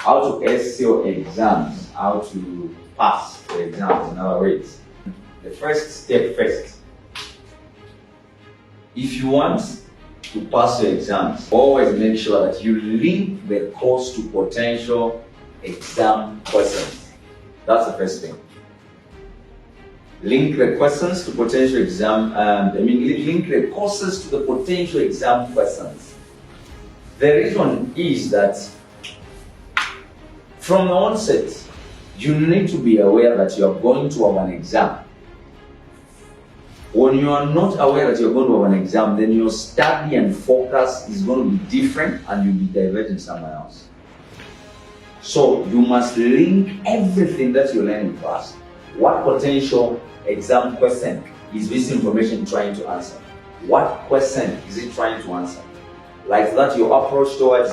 how to ace your exams, how to pass the exams, in other words. The first step first. If you want to pass your exams, always make sure that you link the course to potential exam questions. That's the first thing. Link the questions to potential exam, link the courses to the potential exam questions. The reason is that from the onset, you need to be aware that you are going to have an exam. When you are not aware that you're going to have an exam, then your study and focus is going to be different and you'll be diverting somewhere else. So you must link everything that you learn in class. What potential exam question is this information trying to answer? What question is it trying to answer? Like that, your approach towards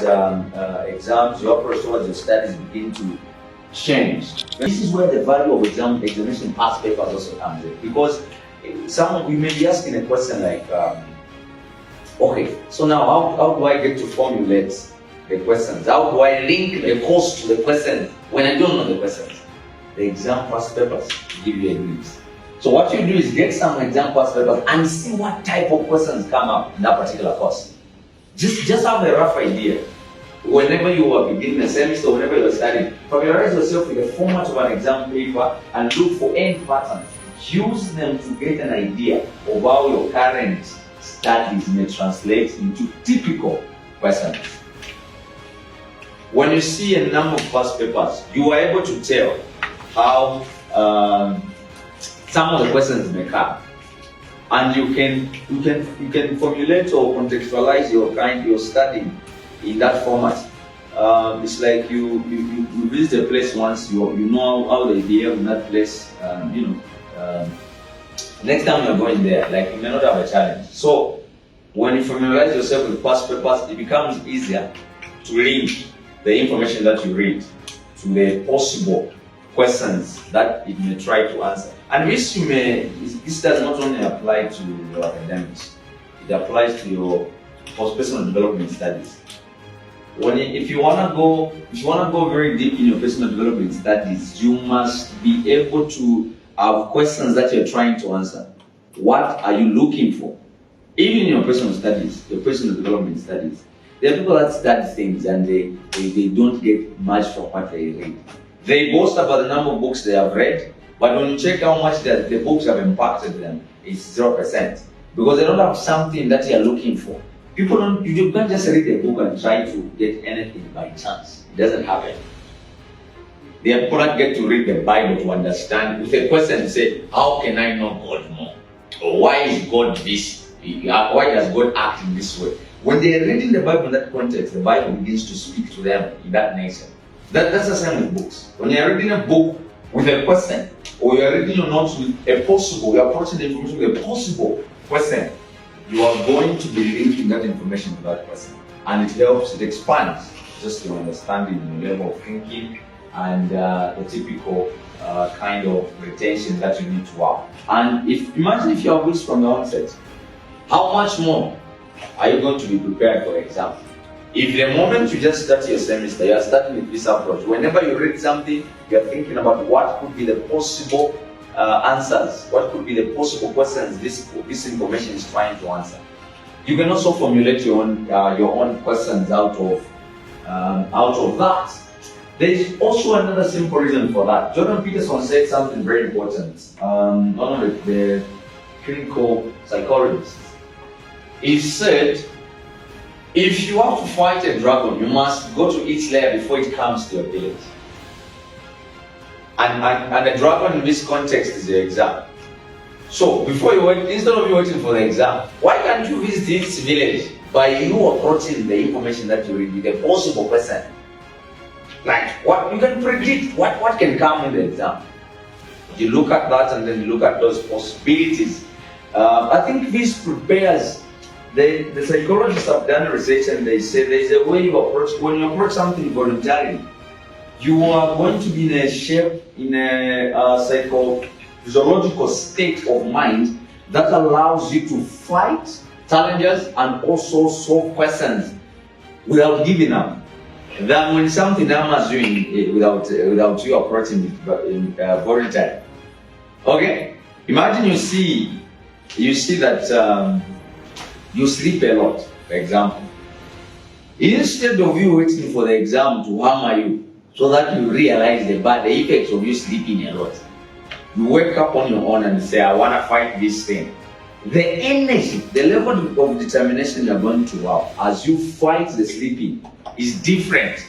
exams, your approach towards your studies begin to change. This is where the value of examination past papers also comes in, because we may be asking a question like, okay, so now how do I get to formulate the questions? How do I link the course to the questions when I don't know the questions? The exam past papers give you a glimpse. So what you do is get some exam past papers and see what type of questions come up in that particular course. Just have a rough idea. Whenever you are beginning a semester, whenever you are studying, familiarize yourself with the format of an exam paper and look for any patterns. Use them to get an idea of how your current studies may translate into typical questions. When you see a number of past papers, you are able to tell how some of the questions may come, and you can formulate or contextualize your study in that format. It's like you visit a place once, you know how they behave in that place. Next time you're going there, like, you may not have a challenge. So when you familiarize yourself with past papers, it becomes easier to link the information that you read to the possible questions that it may try to answer. And this does not only apply to your academics, it applies to your personal development studies. If you wanna go very deep in your personal development studies, you must be able to have questions that you're trying to answer. What are you looking for? Even in your personal studies, your personal development studies, there are people that study things and they don't get much from what they read. They boast about the number of books they have read, but when you check how much the books have impacted them, it's 0%. Because they don't have something that you're looking for. You can't just read a book and try to get anything by chance. It doesn't happen. There are people that get to read the Bible to understand with a question, say, how can I know God more? Or why is God this? Why does God act in this way? When they are reading the Bible in that context, the Bible begins to speak to them in that nature. That's the same with books. When you are reading a book with a question, or you are reading your notes with you are approaching the information with a possible question, you are going to be linking that information to that question. And it expands just your understanding, your level of thinking, and the typical kind of retention that you need to have. And imagine if you have this from the onset, how much more are you going to be prepared for the exam? If the moment you just start your semester, you are starting with this approach, whenever you read something, you are thinking about what could be the possible answers, what could be the possible questions this information is trying to answer. You can also formulate your own questions out of that. There is also another simple reason for that. Jordan Peterson said something very important. One of the clinical psychologists. He said, if you have to fight a dragon, you must go to its lair before it comes to your village. And the dragon in this context is the exam. So instead of you waiting for the exam, why can't you visit its village by you approaching the information that you read with a possible question? Like, what you can predict what can come in the exam. You look at that and then you look at those possibilities. I think this prepares. The psychologists have done research and they say there is a way you approach. When you approach something voluntarily, you are going to be in a psychophysiological state of mind that allows you to fight challenges and also solve questions without giving up. than when something hammers you without you approaching it voluntarily. Okay? Imagine you see that you sleep a lot, for example. Instead of you waiting for the exam to hammer you so that you realize the bad effects of you sleeping a lot, you wake up on your own and say, I want to fight this thing. The energy, the level of determination you're going to have as you fight the sleeping is different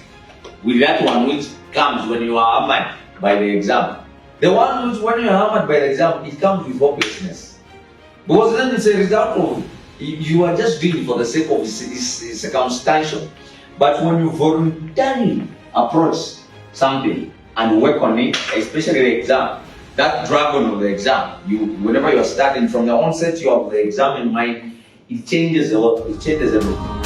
with that one which comes when you are hammered by the exam. The one which, when you are hammered by the exam, it comes with hopelessness. Because then it's a result of you are just doing it for the sake of it's circumstantial. But when you voluntarily approach something and work on it, especially the exam, that dragon of the exam, whenever you are starting from the onset you have the exam in mind, it changes a lot, it changes everything.